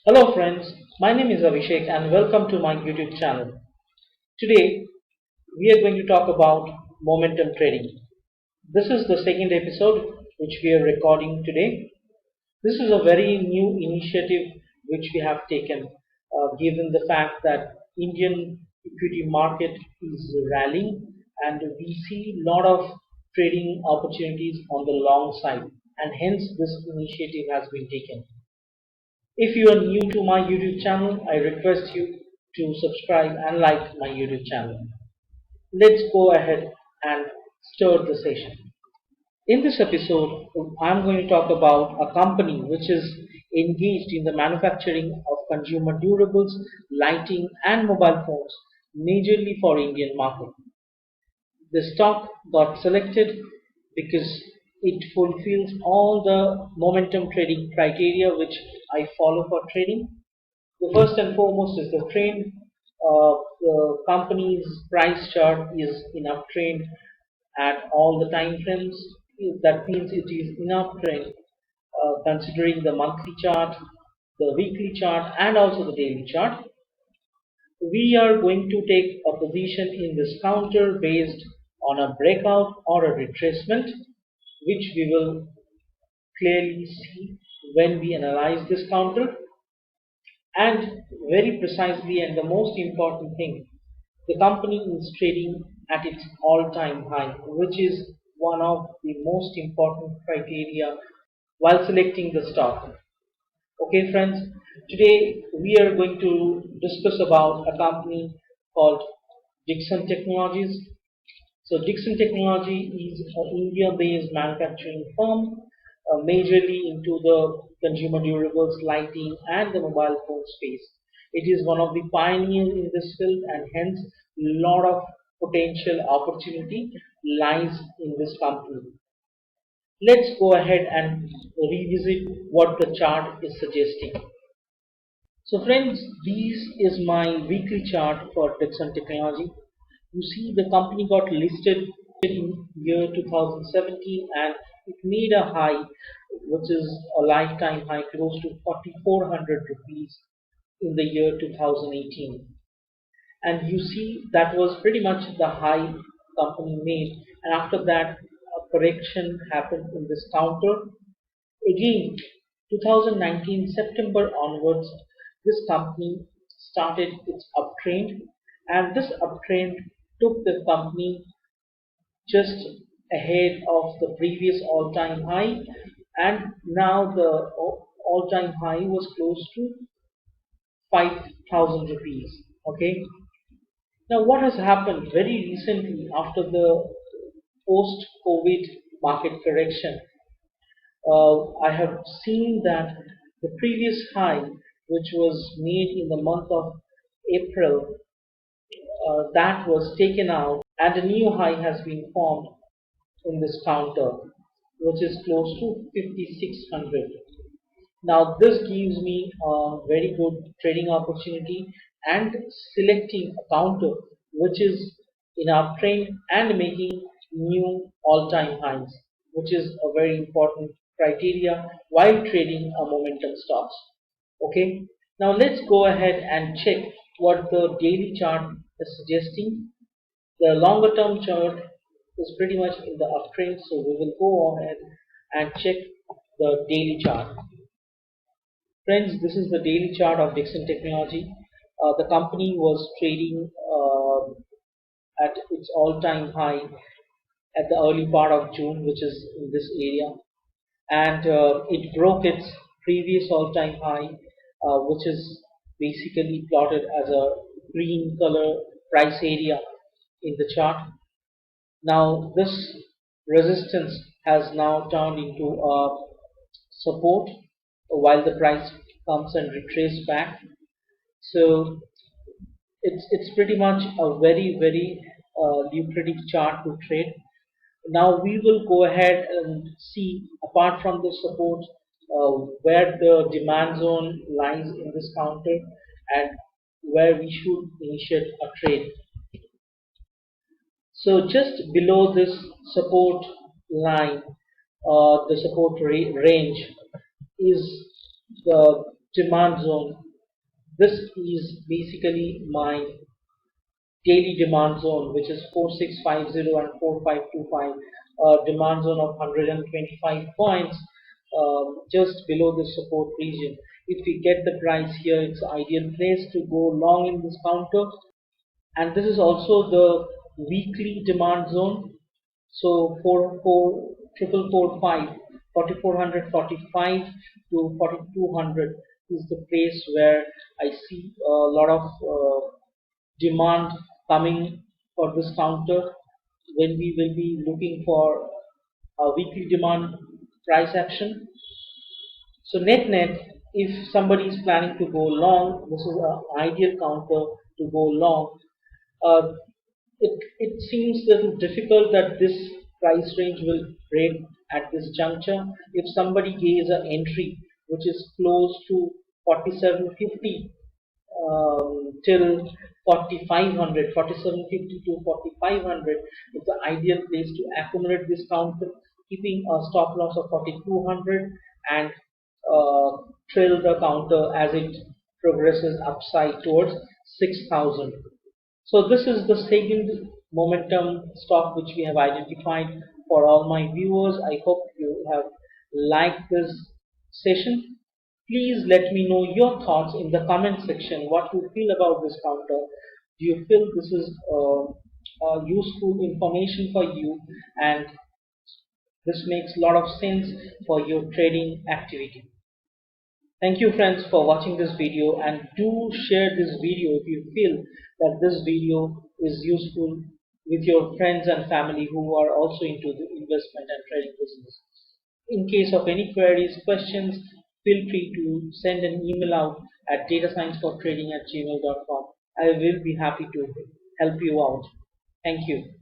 Hello friends, my name is Abhishek and welcome to my YouTube channel. Today we are going to talk about momentum trading. This is the second episode which we are recording today. This is a very new initiative which we have taken given the fact that Indian equity market is rallying and we see a lot of trading opportunities on the long side, and hence this initiative has been taken. If you are new to my YouTube channel, I request you to subscribe and like my YouTube channel. Let's go ahead and start the session. In this episode, I'm going to talk about a company which is engaged in the manufacturing of consumer durables, lighting and mobile phones, majorly for Indian market. The stock got selected because it fulfills all the momentum trading criteria which I follow for trading. The first and foremost is the trend. The company's price chart is in uptrend at all the time frames. That means it is in uptrend considering the monthly chart, the weekly chart, and also the daily chart. We are going to take a position in this counter based on a breakout or a retracement, which we will clearly see when we analyze this counter. And very precisely, and the most important thing, the company is trading at its all-time high, which is one of the most important criteria while selecting the stock. Okay, friends, today we are going to discuss about a company called Dixon Technologies. So Dixon Technology is an India-based manufacturing firm, majorly into the consumer durables, lighting, and the mobile phone space. It is one of the pioneers in this field, and hence a lot of potential opportunity lies in this company. Let's go ahead and revisit what the chart is suggesting. So friends, this is my weekly chart for Dixon Technology. You see the company got listed in year 2017 and it made a high which is a lifetime high close to 4400 rupees in the year 2018, and you see that was pretty much the high company made, and after that a correction happened in this counter. Again, 2019 September onwards, this company started its uptrend, and this uptrend took the company just ahead of the previous all-time high, and now the all-time high was close to 5,000 rupees. Okay, now what has happened very recently after the post-COVID market correction? I have seen that the previous high, which was made in the month of April, that was taken out, and a new high has been formed in this counter, which is close to 5600. Now, this gives me a very good trading opportunity and selecting a counter which is in uptrend and making new all-time highs, which is a very important criteria while trading a momentum stocks. Okay, now let's go ahead and check what the daily chart is suggesting. The longer term chart is pretty much in the uptrend, so we will go ahead and check the daily chart. Friends, this is the daily chart of Dixon Technology. The company was trading at its all-time high at the early part of June, which is in this area, and it broke its previous all-time high, which is basically plotted as a green color price area in the chart. Now this resistance has now turned into a support while the price comes and retraces back. So it's pretty much a very lucrative chart to trade. Now we will go ahead and see, apart from the support, where the demand zone lies in this counter and where we should initiate a trade. So just below this support line, the support range is the demand zone. This is basically my daily demand zone, which is 4650 and 4525, demand zone of 125 points, just below the support region. If we get the price here, it's ideal place to go long in this counter. And this is also the weekly demand zone. So 4445 to 4200 is the place where I see a lot of demand coming for this counter, when we will be looking for a weekly demand price action. So net, if somebody is planning to go long, this is an ideal counter to go long. Uh, it seems a little difficult that this price range will break at this juncture. If somebody gives an entry which is close to 4750 till 4500, 4750 to 4500 is the ideal place to accumulate this counter, keeping a stop loss of 4200 and trail the counter as it progresses upside towards 6000. So this is the second momentum stock which we have identified for all my viewers. I hope you have liked this session. Please let me know your thoughts in the comment section. What you feel about this counter? Do you feel this is useful information for you, and this makes a lot of sense for your trading activity? Thank you friends for watching this video, and do share this video if you feel that this video is useful with your friends and family who are also into the investment and trading business. In case of any queries, questions, feel free to send an email out at datasciencefortrading@gmail.com. I will be happy to help you out. Thank you.